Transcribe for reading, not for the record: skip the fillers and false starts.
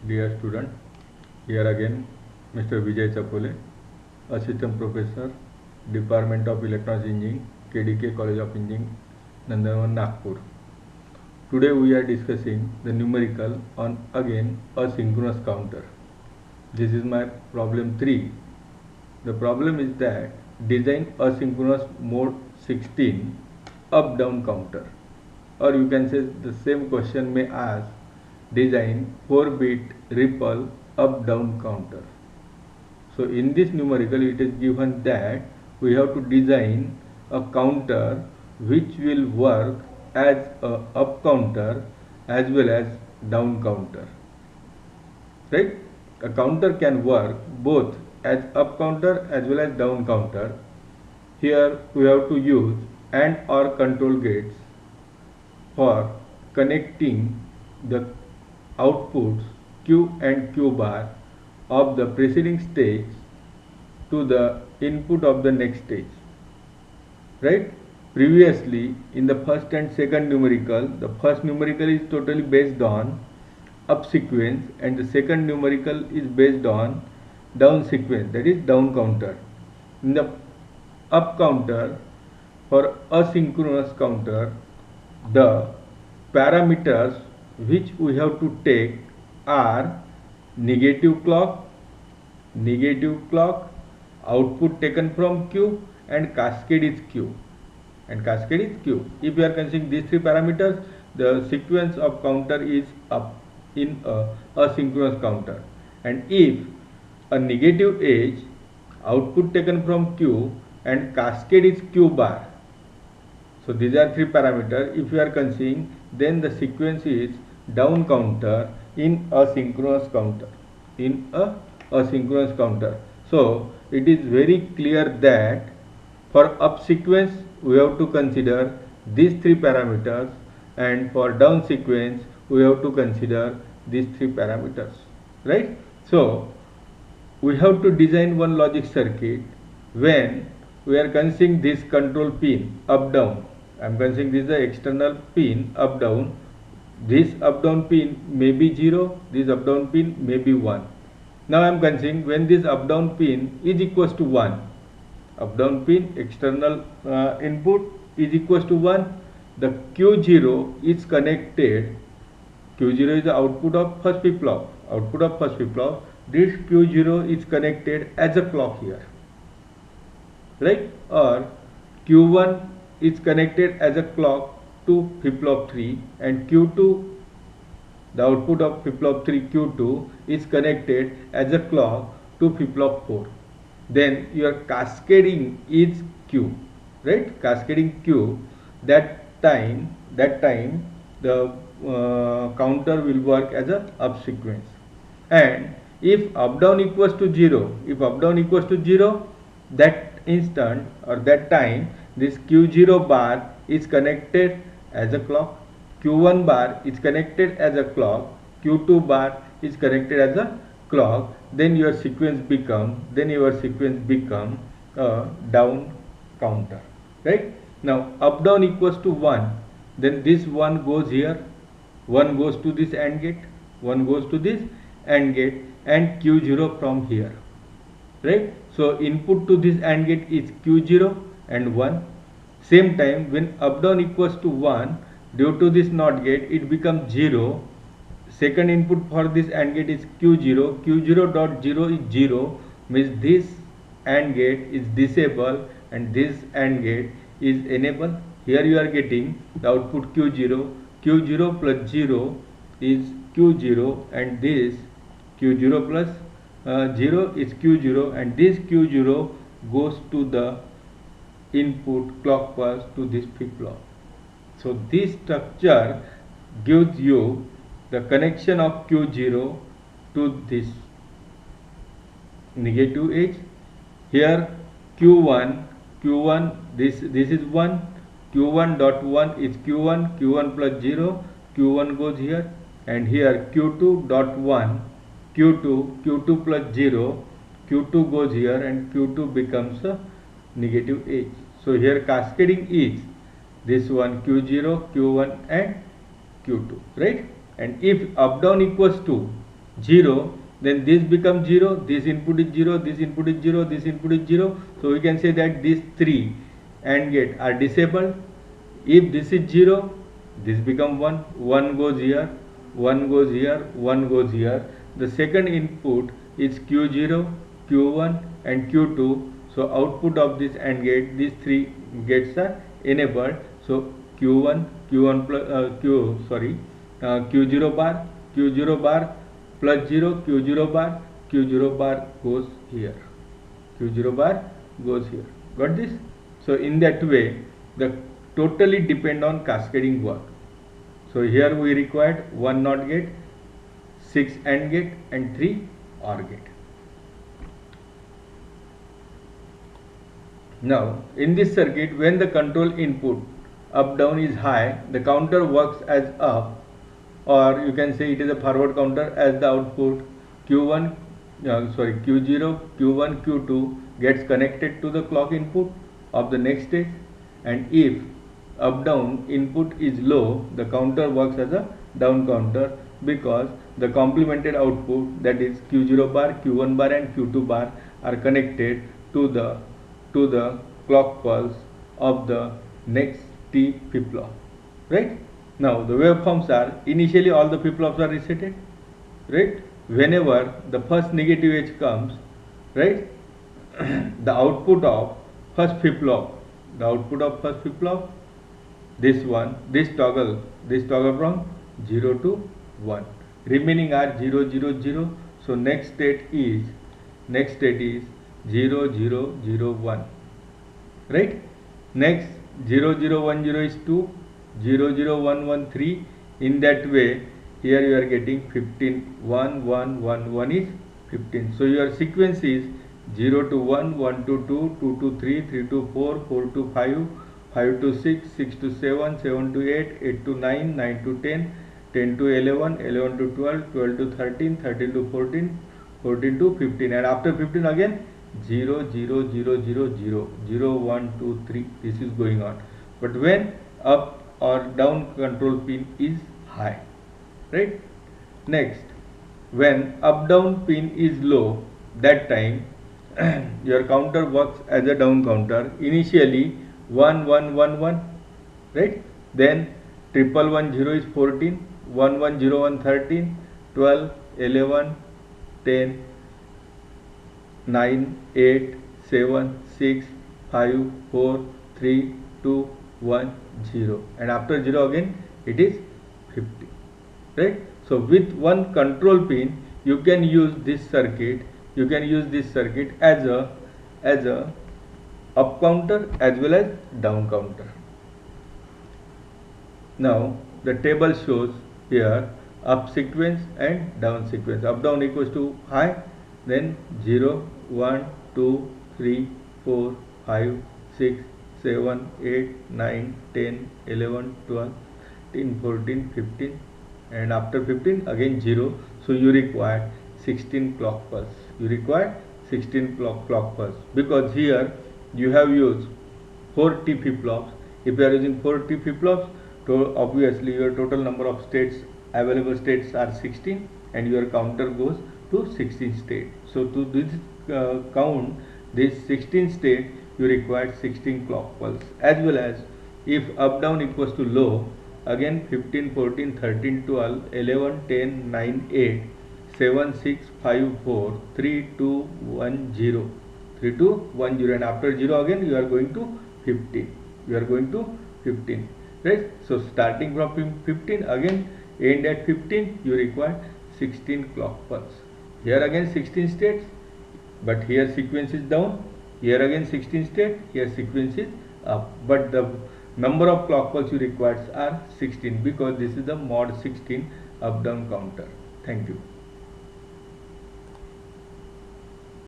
Dear student, here again Mr. Vijay Chakole, Assistant Professor, Department of Electronics Engineering, KDK College of Engineering, Nagpur. Today we are discussing the numerical on again asynchronous counter. This is my problem 3. The problem is that design asynchronous mode 16 up down counter, or you can say the same question may ask design 4-bit ripple up down counter. So in this numerical it is given that we have to design a counter which will work as a up counter as well as down counter, right? A counter can work both as up counter as well as down counter. Here we have to use AND OR control gates for connecting the outputs Q and Q bar of the preceding stage to the input of the next stage, right? Previously in the first and second numerical, the first numerical is totally based on up sequence and the second numerical is based on down sequence, that is down counter. In the up counter, for asynchronous counter, the parameters which we have to take are negative clock, output taken from Q, and cascade is Q. If you are considering these three parameters, the sequence of counter is up in a asynchronous counter. And if a negative edge, output taken from Q, and cascade is Q bar. So these are three parameters. If you are considering, then the sequence is down counter in asynchronous counter. So it is very clear that for up sequence we have to consider these three parameters, and for down sequence we have to consider these three parameters, right? So we have to design one logic circuit when we are considering this control pin up down. I am considering this is the external pin up down. This up down pin may be 0, this up down pin may be 1. Now I am considering when this up down pin is equals to 1, up down pin external input is equals to 1, the Q0 is connected. Q0 is the output of first flip-flop. This Q0 is connected as a clock here, right? Or Q1 is connected as a clock to flip-flop 3, and Q2, the output of flip-flop 3 Q2 is connected as a clock to flip-flop 4. Then your cascading is Q, right? Cascading Q. That time the counter will work as a up sequence. And if up down equals to 0, that instant or that time this Q0 bar is connected as a clock, Q1 bar is connected as a clock, Q2 bar is connected as a clock, then your sequence become a down counter, right? Now up down equals to 1, then this 1 goes here, 1 goes to this AND gate, and Q0 from here, right? So input to this AND gate is Q0 and 1. Same time when up down equals to 1, due to this NOT gate it becomes 0. Second input for this AND gate is Q0. Q0 dot 0 is 0, means this AND gate is disabled and this AND gate is enabled. Here you are getting the output Q0. Q0 plus 0 is Q0, and this Q0 plus 0 is Q0, and this Q0 goes to the input clock pulse to this flip-flop. So this structure gives you the connection of Q0 to this negative edge. Here Q1, this is 1, Q1 dot 1 is Q1 plus 0, Q1 goes here, and here Q2 dot 1, Q2 plus 0, Q2 goes here, and Q2 becomes a negative edge. So here cascading is this one Q0, Q1 and Q2, right? And if up down equals to 0, then this becomes 0, this input is 0, this input is 0, this input is 0. So we can say that these three AND gate are disabled. If this is 0, this becomes 1, 1 goes here, 1 goes here, 1 goes here. The second input is Q0, Q1 and Q2. So output of this AND gate, these three gates are enabled. So Q1, Q1 plus Q0 bar, Q0 bar plus 0, Q0 bar, Q0 bar goes here, Q0 bar goes here. Got this? So in that way, the totally depend on cascading work. So here we required 1 NOT gate, 6 AND gate and 3 OR gate. Now in this circuit, when the control input up down is high, the counter works as up, or you can say it is a forward counter, as the output Q0, Q1, Q2 gets connected to the clock input of the next stage, and if up down input is low, the counter works as a down counter, because the complemented output, that is Q0 bar, Q1 bar and Q2 bar, are connected to the clock pulse of the next T flip-flop. Right? Now the waveforms are, initially all the flip-flops are resetted. Right? Whenever the first negative edge comes, right, the output of first flip-flop, this toggle from 0 to 1, remaining are 0 0 0. So next state is 0 0 0 1. Right? Next 0 0 1 0 is 2, 0 0 1 1 3. In that way, here you are getting 15, 1 1 1 1 is 15. So your sequence is 0 to 1, 1 to 2, 2 to 3, 3 to 4, 4 to 5, 5 to 6, 6 to 7, 7 to 8, 8 to 9, 9 to 10, 10 to 11, 11 to 12, 12 to 13, 13 to 14, 14 to 15, and after 15 again 0 0 0 0 0 0 1 2 3. This is going on. But when up or down control pin is high, right? Next, when up down pin is low, that time your counter works as a down counter. Initially 1 1 1 1, right? Then 1 1 1 0 is 14, 1 1 0 1 13, 12, 11, 10, 9, 8, 7, 6, 5, 4, 3, 2, 1, 0, and after 0 again it is 50. Right? So with one control pin you can use this circuit. As a up counter as well as down counter. Now the table shows here up sequence and down sequence. Up down equals to high, then 0 1 2 3 4 5 6 7 8 9 10 11 12 13 14 15, and after 15 again 0. So you require 16 clock pulse. Clock pulse, because here you have used 4 T flip-flops. If you are using 4 T flip-flops, obviously your total number of available states are 16, and your counter goes to 16 state. So to this count this 16 state, you require 16 clock pulse. As well as if up down equals to low, again 15 14 13 12 11 10 9 8 7 6 5 4 3 2 1 0, 3 2 1 0, and after 0 again you are going to 15. Right? So starting from 15 again end at 15, you require 16 clock pulse. Here again 16 states, but here sequence is down. Here again 16 state, here sequence is up, but the number of clock pulse you require are 16, because this is the mod 16 up down counter. Thank you.